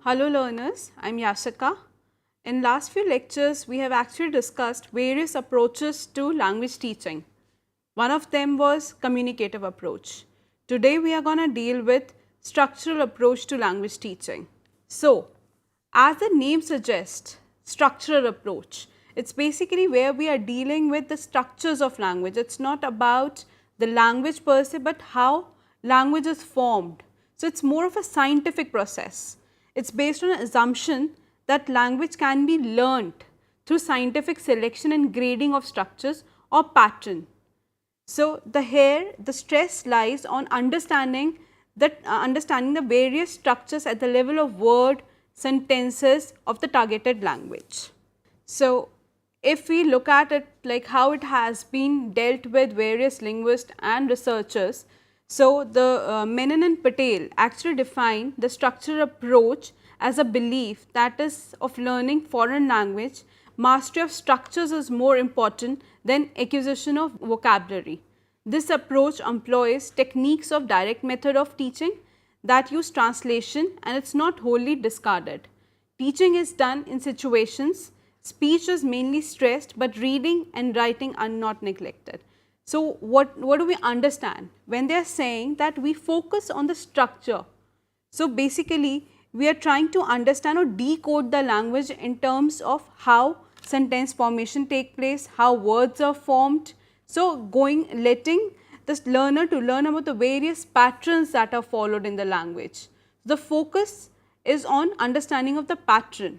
Hello learners, I am Yashika. In last few lectures, we have actually discussed various approaches to language teaching. One of them was communicative approach. Today we are going to deal with structural approach to language teaching. So, as the name suggests, structural approach, it's basically where we are dealing with the structures of language. It's not about the language per se, but how language is formed. So, it's more of a scientific process. It's based on an assumption that language can be learnt through scientific selection and grading of structures or pattern. So, the stress lies on understanding the various structures at the level of word, sentences of the targeted language. So, if we look at it like how it has been dealt with various linguists and researchers, so the Menon and Patel actually define the structural approach as a belief that is of learning foreign language, mastery of structures is more important than acquisition of vocabulary. This approach employs techniques of direct method of teaching that use translation and it is not wholly discarded. Teaching is done in situations, speech is mainly stressed, but reading and writing are not neglected. So, what do we understand when they are saying that we focus on the structure? So, basically we are trying to understand or decode the language in terms of how sentence formation take place, how words are formed. So, letting this learner to learn about the various patterns that are followed in the language. The focus is on understanding of the pattern,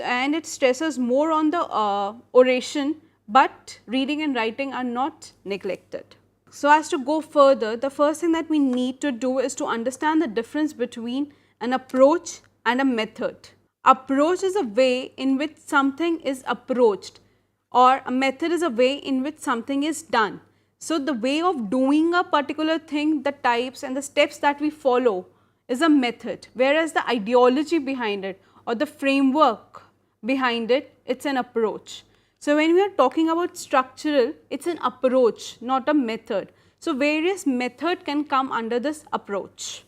and it stresses more on the oration, but reading and writing are not neglected. So, as to go further, the first thing that we need to do is to understand the difference between an approach and a method. Approach is a way in which something is approached, or a method is a way in which something is done. So, the way of doing a particular thing, the types and the steps that we follow is a method, whereas the ideology behind it or the framework behind it, it's an approach. So, when we are talking about structural, it's an approach, not a method. So, various method can come under this approach.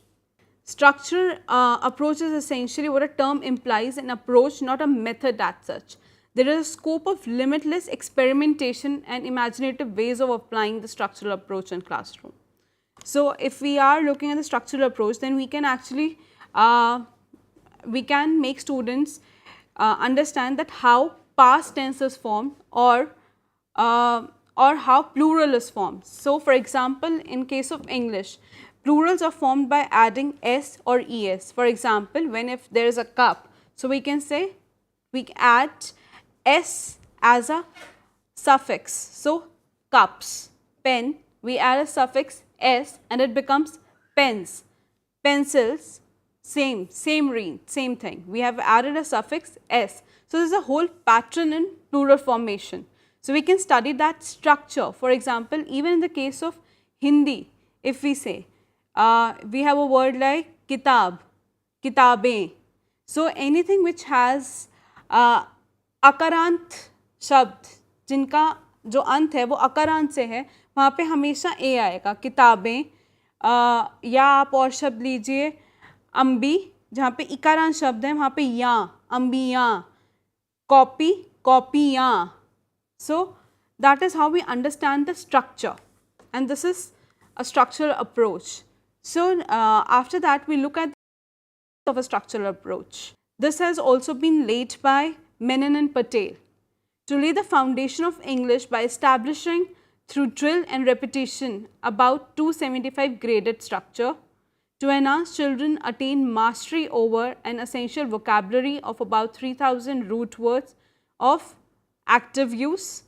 Structural approach is essentially what a term implies, an approach, not a method as such. There is a scope of limitless experimentation and imaginative ways of applying the structural approach in classroom. So, if we are looking at the structural approach, then we can actually make students understand that how past tense is formed or how plural is formed. So, for example, in case of English, plurals are formed by adding s or es. For example, if there is a cup, so we can say we add s as a suffix. So, cups, pen, we add a suffix s and it becomes pens, pencils, same thing. We have added a suffix s. So, there is a whole pattern in plural formation. So, we can study that structure. For example, even in the case of Hindi, if we say we have a word like kitab, kitabein. So, anything which has अकारांत शब्द जिनका जो अंत है वो अकारांत से है, वहाँ पे हमेशा ए आएगा. किताबें, या आप और शब्द लीजिए अम्बी, जहाँ पे इकारांत शब्द है वहाँ पे या, अम्बियाँ, कॉपी, कॉपियाँ. So, that is how we understand the structure, and this is a structural approach. So, after that we look at of a structural approach. This has also been laid by Menon and Patel to lay the foundation of English by establishing through drill and repetition about 275 graded structure. To enhance children attain mastery over an essential vocabulary of about 3000 root words of active use.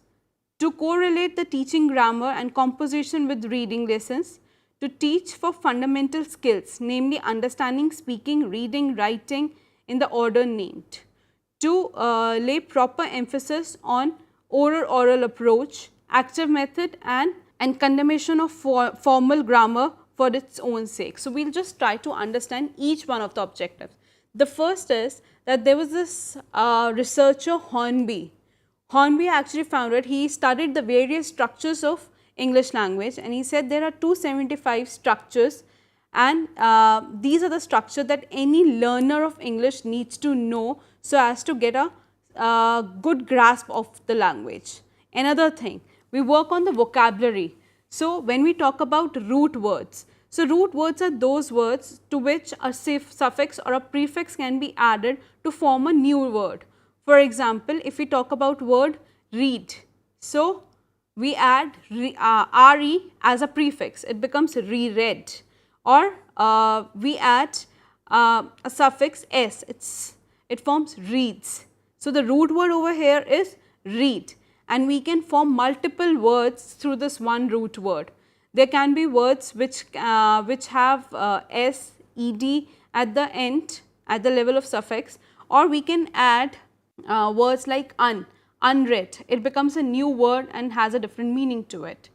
To correlate the teaching grammar and composition with reading lessons. To teach for fundamental skills, namely understanding, speaking, reading, writing in the order named. To lay proper emphasis on oral approach, active method and condemnation of formal grammar for its own sake. So, we will just try to understand each one of the objectives. The first is that there was this researcher Hornby. Hornby actually found that he studied the various structures of English language, and he said there are 275 structures and these are the structure that any learner of English needs to know so as to get a good grasp of the language. Another thing, we work on the vocabulary. So, when we talk about root words, so root words are those words to which a suffix or a prefix can be added to form a new word. For example, if we talk about word read, so we add re as a prefix, it becomes reread, or we add a suffix s, it forms reads. So, the root word over here is read, and we can form multiple words through this one root word. There can be words which have s, ed at the end at the level of suffix, or we can add words like unread. It becomes a new word and has a different meaning to it.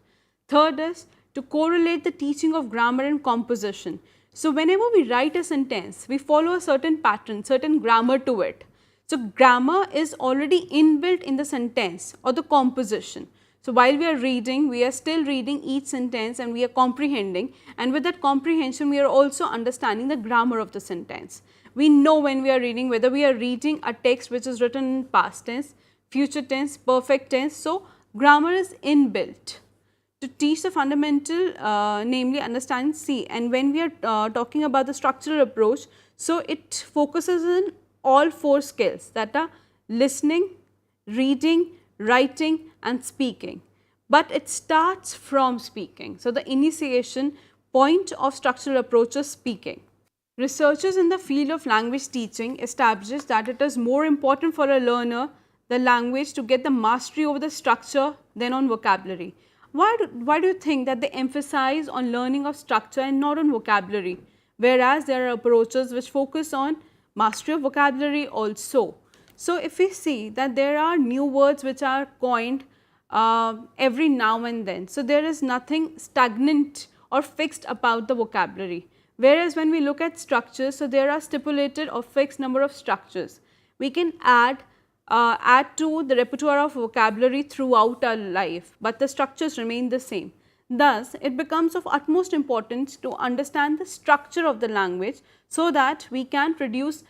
Third is to correlate the teaching of grammar and composition. So, whenever we write a sentence, we follow a certain pattern, certain grammar to it. So, grammar is already inbuilt in the sentence or the composition. So, while we are reading, we are still reading each sentence and we are comprehending, and with that comprehension we are also understanding the grammar of the sentence. We know when we are reading whether we are reading a text which is written in past tense, future tense, perfect tense. So, grammar is inbuilt to teach the fundamental, namely understanding C. And when we are talking about the structural approach, so it focuses on all four skills, that are listening, reading, writing and speaking, but it starts from speaking. So, the initiation point of structural approach is speaking. Researchers in the field of language teaching establish that it is more important for a learner the language to get the mastery over the structure than on vocabulary. Why do you think that they emphasize on learning of structure and not on vocabulary, whereas there are approaches which focus on mastery of vocabulary also? So, if we see that there are new words which are coined every now and then, so there is nothing stagnant or fixed about the vocabulary. Whereas, when we look at structures, so there are stipulated or fixed number of structures. We can add to the repertoire of vocabulary throughout our life, but the structures remain the same. Thus, it becomes of utmost importance to understand the structure of the language so that we can produce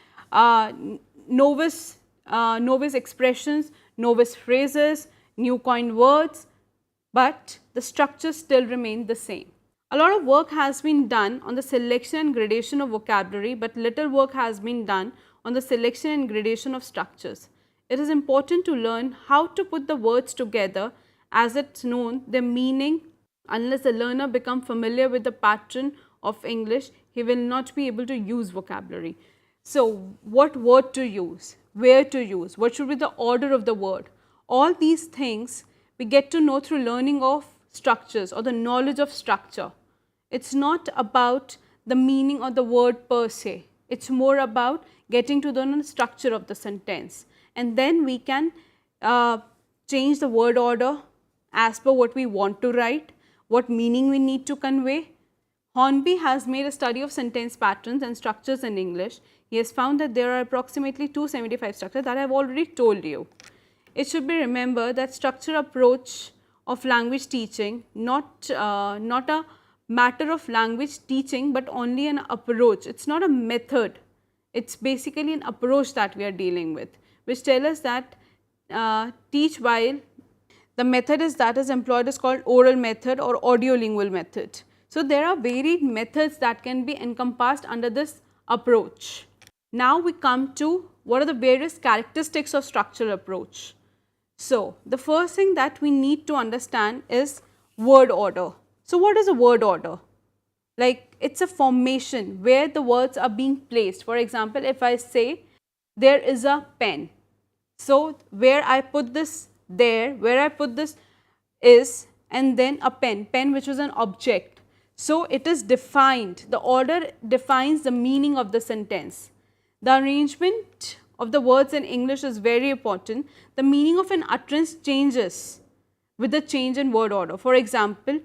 novice expressions, novice phrases, new coined words, but the structures still remain the same. A lot of work has been done on the selection and gradation of vocabulary, but little work has been done on the selection and gradation of structures. It is important to learn how to put the words together, as it's known their meaning. Unless the learner becomes familiar with the pattern of English, he will not be able to use vocabulary. So, what word to use, where to use, what should be the order of the word, all these things we get to know through learning of structures or the knowledge of structure. It's not about the meaning of the word per se, it's more about getting to the structure of the sentence, and then we can change the word order as per what we want to write, what meaning we need to convey. Hornby has made a study of sentence patterns and structures in English. He has found that there are approximately 275 structures that I have already told you. It should be remembered that structural approach of language teaching, not a matter of language teaching, but only an approach. It's not a method. It's basically an approach that we are dealing with, which tells us that teach while the method that is employed is called oral method or audiolingual method. So, there are varied methods that can be encompassed under this approach. Now, we come to what are the various characteristics of structural approach. So, the first thing that we need to understand is word order. So, what is a word order? Like, it's a formation where the words are being placed. For example, if I say there is a pen, so where I put this there, where I put this is, and then a pen which was an object. So, it is defined, the order defines the meaning of the sentence. The arrangement of the words in English is very important. The meaning of an utterance changes with the change in word order. For example,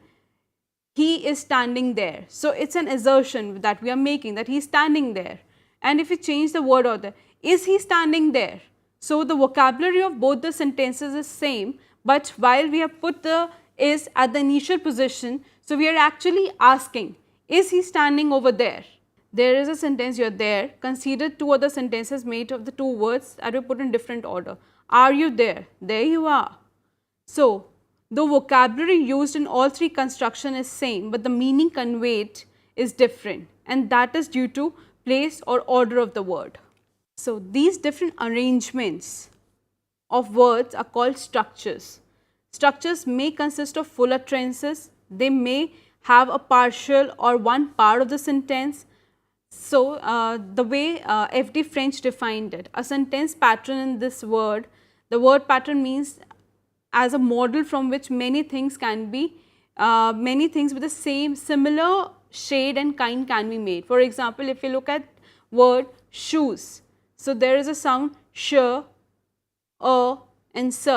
he is standing there. So, it is an assertion that we are making that he is standing there. And if we change the word order, is he standing there? So, the vocabulary of both the sentences is same, but while we have put the is at the initial position, so we are actually asking, Is he standing over there? There is a sentence, you are there. Consider two other sentences made of the two words that we put in different order. Are you there? There you are. So, the vocabulary used in all three construction is same, but the meaning conveyed is different, and that is due to place or order of the word. So, these different arrangements of words are called structures. Structures may consist of full utterances, they may have a partial or one part of the sentence. So, the way F.D. French defined it, a sentence pattern in this word, the word pattern means as a model from which many things can be, many things with the same similar shade and kind can be made. For example, if you look at word shoes, so there is a sound sh, and s.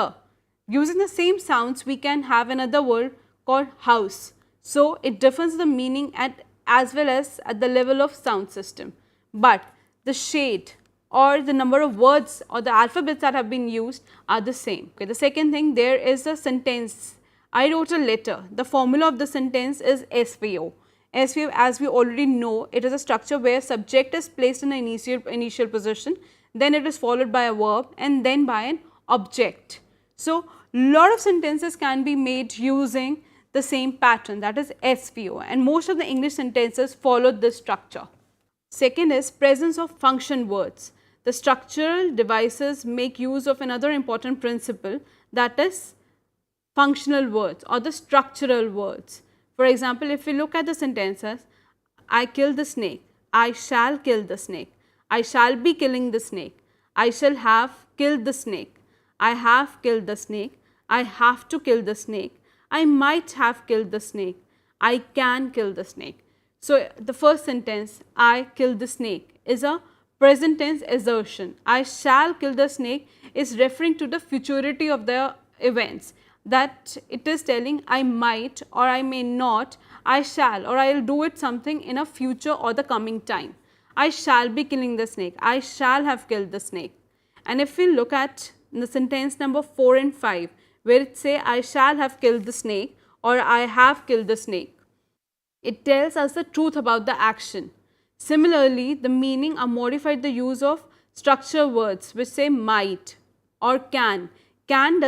Using the same sounds, we can have another word called house. So, it differs the meaning at as well as at the level of sound system, but the shade or the number of words or the alphabets that have been used are the same. Okay. The second thing, there is a sentence. I wrote a letter. The formula of the sentence is SVO. SVO, as we already know, it is a structure where subject is placed in the initial position, then it is followed by a verb and then by an object. So, lot of sentences can be made using the same pattern, that is SVO, and most of the English sentences follow this structure. Second is presence of function words. The structural devices make use of another important principle, that is functional words or the structural words. For example, if we look at the sentences, I killed the snake, I shall kill the snake, I shall be killing the snake, I shall have killed the snake, I have killed the snake, I have to kill the snake, I might have killed the snake, I can kill the snake. So, the first sentence, I killed the snake, is a present tense assertion. I shall kill the snake is referring to the futurity of the events, that it is telling I might or I may not, I shall or I will do it something in a future or the coming time. I shall be killing the snake, I shall have killed the snake. And if we look at the sentence number 4 and 5, where it say I shall have killed the snake or I have killed the snake, it tells us the truth about the action. Similarly, the meaning are modified the use of structure words which say might or can. Can,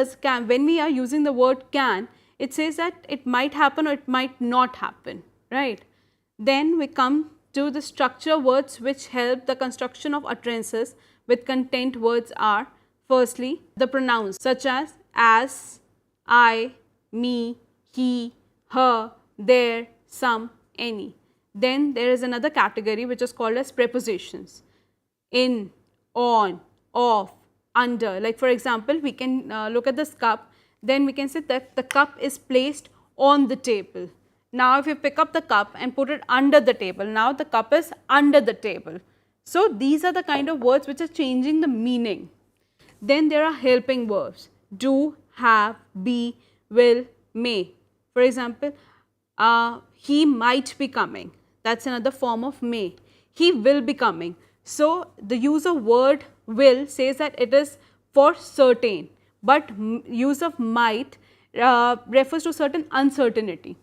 when we are using the word can, it says that it might happen or it might not happen, right? Then we come to the structure words which help the construction of utterances with content words are, firstly, the pronouns such as, I, me, he, her, there, some, any. Then there is another category which is called as prepositions, in, on, off, under. Like for example, we can look at this cup, then we can say that the cup is placed on the table. Now, if you pick up the cup and put it under the table, now the cup is under the table. So, these are the kind of words which are changing the meaning. Then there are helping verbs, do, have, be, will, may. For example, he might be coming, that is another form of may. He will be coming. So, the use of word will says that it is for certain, but use of might refers to certain uncertainty.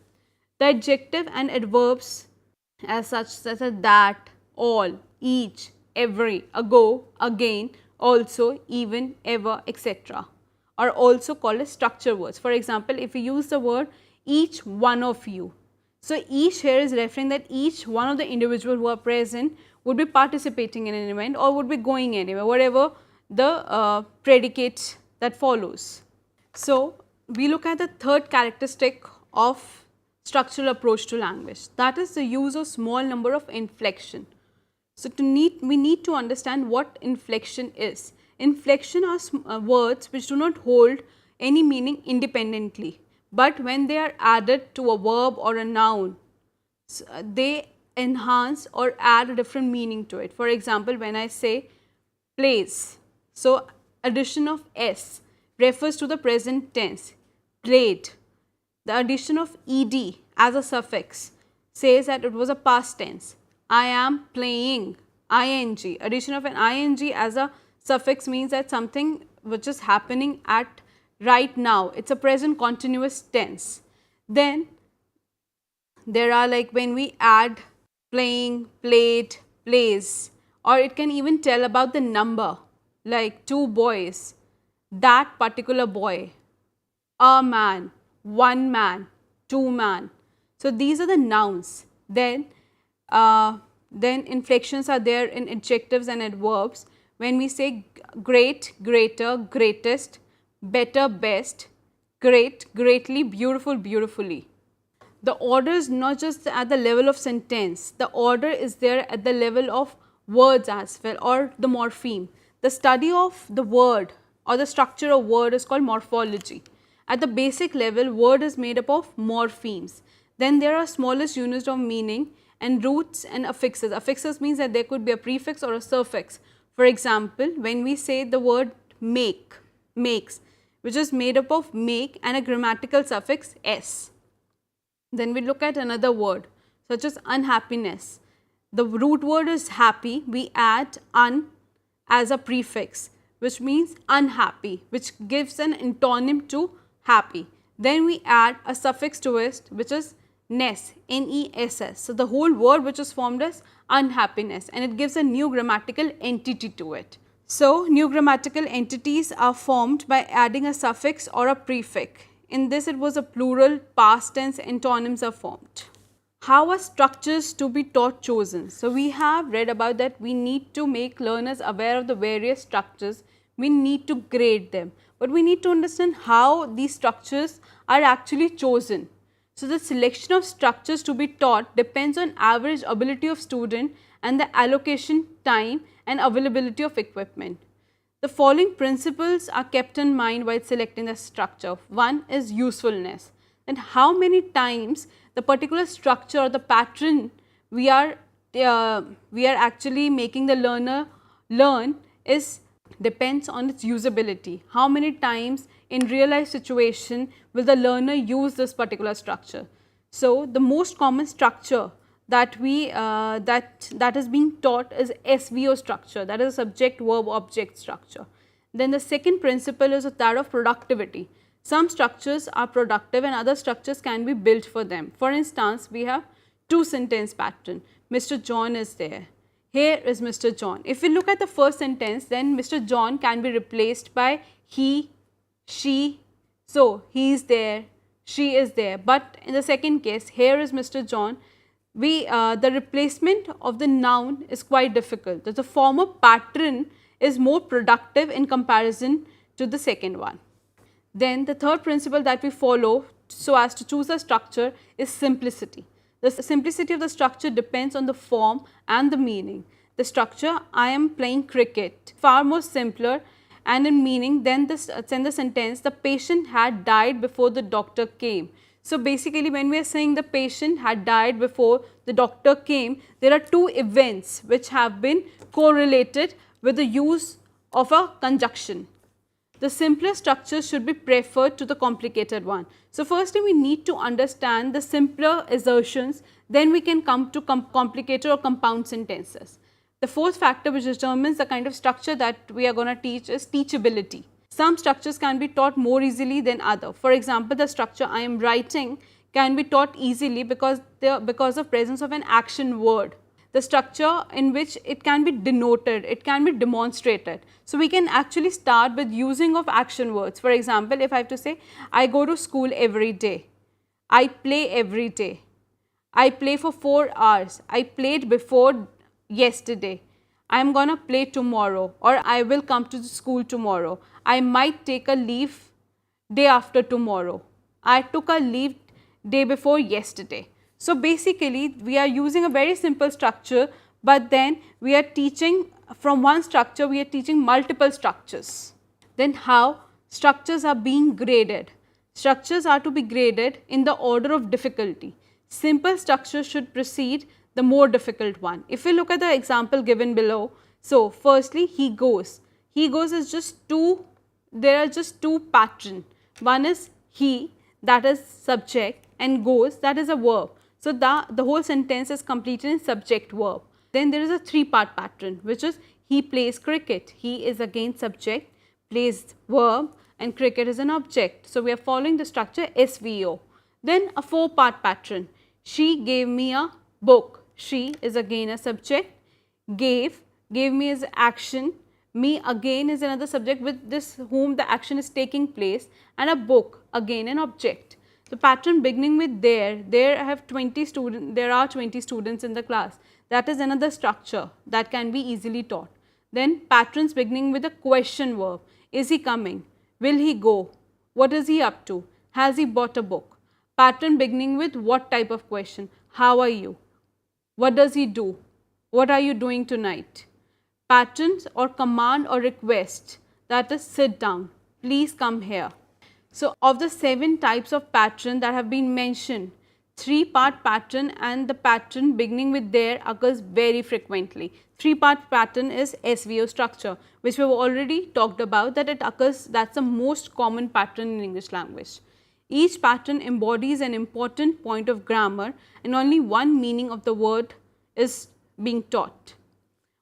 The adjective and adverbs as such as that, all, each, every, ago, again, also, even, ever, etc. are also called as structure words. For example, if we use the word each one of you. So, each here is referring that each one of the individual who are present would be participating in an event or would be going anywhere, whatever the predicate that follows. So, we look at the third characteristic of structural approach to language, that is the use of small number of inflection. So, we need to understand what inflection is. Inflection are words which do not hold any meaning independently, but when they are added to a verb or a noun, they enhance or add a different meaning to it. For example, when I say plays, so addition of s refers to the present tense, played. The addition of ed as a suffix says that it was a past tense. I am playing, ing. Addition of an ing as a suffix means that something which is happening at right now, it is a present continuous tense. Then There are like when we add playing, played, plays, or it can even tell about the number, like 2 boys, that particular boy, a man, 1 man, 2 man. So, these are the nouns. Then inflections are there in adjectives and adverbs. When we say great, greater, greatest, better, best, great, greatly, beautiful, beautifully. The order is not just at the level of sentence, the order is there at the level of words as well, or the morpheme. The study of the word or the structure of word is called morphology. At the basic level, word is made up of morphemes. Then there are smallest units of meaning and roots and affixes. Affixes means that there could be a prefix or a suffix. For example, when we say the word make, makes, which is made up of make and a grammatical suffix s. Then we look at another word such as unhappiness. The root word is happy, we add un as a prefix, which means unhappy, which gives an antonym to happy. Then we add a suffix to it, which is ness, N-E-S-S. So, the whole word which is formed as unhappiness, and it gives a new grammatical entity to it. So, new grammatical entities are formed by adding a suffix or a prefix. In this, it was a plural, past tense, antonyms are formed. How are structures to be taught chosen? So, we have read about that we need to make learners aware of the various structures, we need to grade them, but we need to understand how these structures are actually chosen. So, the selection of structures to be taught depends on average ability of student and the allocation time and availability of equipment. The following principles are kept in mind while selecting the structure. One is usefulness, and how many times the particular structure or the pattern we are actually making the learner learn is depends on its usability. How many times in real life situation will the learner use this particular structure? So, the most common structure that we that is being taught is SVO structure, that is a subject verb object structure. Then the second principle is that of productivity. Some structures are productive and other structures can be built for them. For instance, we have 2 sentence pattern. Mr. John is there. Here is Mr. John. If we look at the first sentence, then Mr. John can be replaced by he, she. So, he is there, she is there. But in the second case, here is Mr. John, the replacement of the noun is quite difficult. The former pattern is more productive in comparison to the second one. Then the third principle that we follow so as to choose a structure is simplicity. The simplicity of the structure depends on the form and the meaning. The structure, I am playing cricket, far more simpler and in meaning than the sentence, the patient had died before the doctor came. So, basically when we are saying the patient had died before the doctor came, there are 2 events which have been correlated with the use of a conjunction. The simpler structure should be preferred to the complicated one. So, firstly we need to understand the simpler assertions, then we can come to complicated or compound sentences. The fourth factor which determines the kind of structure that we are going to teach is teachability. Some structures can be taught more easily than other. For example, the structure I am writing can be taught easily because of presence of an action word. The structure in which it can be denoted, it can be demonstrated. So, we can actually start with using of action words. For example, if I have to say, I go to school every day, I play every day, I play for 4 hours, I played before yesterday, I am going to play tomorrow, or I will come to the school tomorrow, I might take a leave day after tomorrow, I took a leave day before yesterday. So, basically we are using a very simple structure, but then we are teaching from one structure, we are teaching multiple structures. Then how structures are being graded? Structures are to be graded in the order of difficulty. Simple structures should precede the more difficult one. If we look at the example given below, so firstly he goes. He goes is just 2, there are just 2 patterns. One is he, that is subject, and goes, that is a verb. So, the whole sentence is completed in subject verb. Then there is a 3-part pattern which is he plays cricket. He is again subject, plays verb, and cricket is an object. So, we are following the structure SVO. Then a 4-part pattern. She gave me a book. She is again a subject. Gave me is action. Me again is another subject with this whom the action is taking place, and a book again an object. The pattern beginning with there I have 20 students, there are 20 students in the class. That is another structure that can be easily taught. Then patterns beginning with a question verb. Is he coming? Will he go? What is he up to? Has he bought a book? Pattern beginning with what type of question? How are you? What does he do? What are you doing tonight? Patterns or command or request, that is sit down, please come here. So, of the 7 types of pattern that have been mentioned, 3-part pattern and the pattern beginning with there occurs very frequently. 3-part pattern is SVO structure, which we have already talked about, that it occurs, that is the most common pattern in English language. Each pattern embodies an important point of grammar and only one meaning of the word is being taught.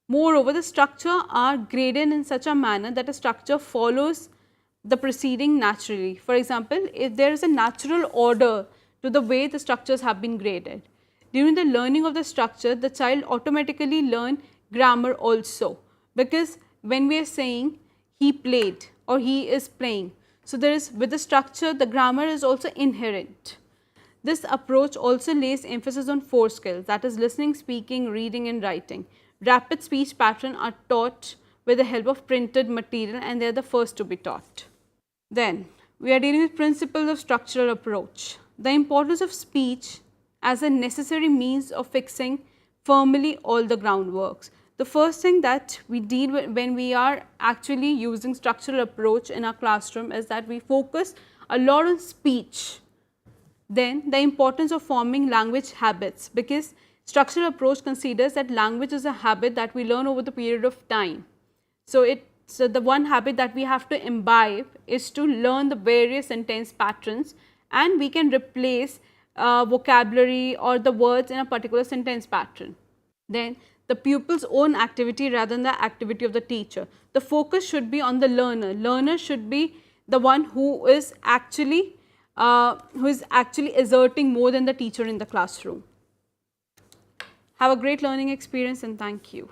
Moreover, the structure are graded in such a manner that a structure follows the preceding naturally. For example, if there is a natural order to the way the structures have been graded. During the learning of the structure, the child automatically learn grammar also, because when we are saying he played or he is playing, so there is, with the structure, the grammar is also inherent. This approach also lays emphasis on 4 skills, that is listening, speaking, reading and writing. Rapid speech patterns are taught with the help of printed material and they are the first to be taught. Then we are dealing with principles of structural approach. The importance of speech as a necessary means of fixing firmly all the groundworks. The first thing that we deal with when we are actually using structural approach in our classroom is that we focus a lot on speech. Then the importance of forming language habits, because structural approach considers that language is a habit that we learn over the period of time. So the one habit that we have to imbibe is to learn the various sentence patterns, and we can replace vocabulary or the words in a particular sentence pattern. Then the pupil's own activity rather than the activity of the teacher. The focus should be on the learner. Learner should be the one who is actually exerting more than the teacher in the classroom. Have a great learning experience and thank you.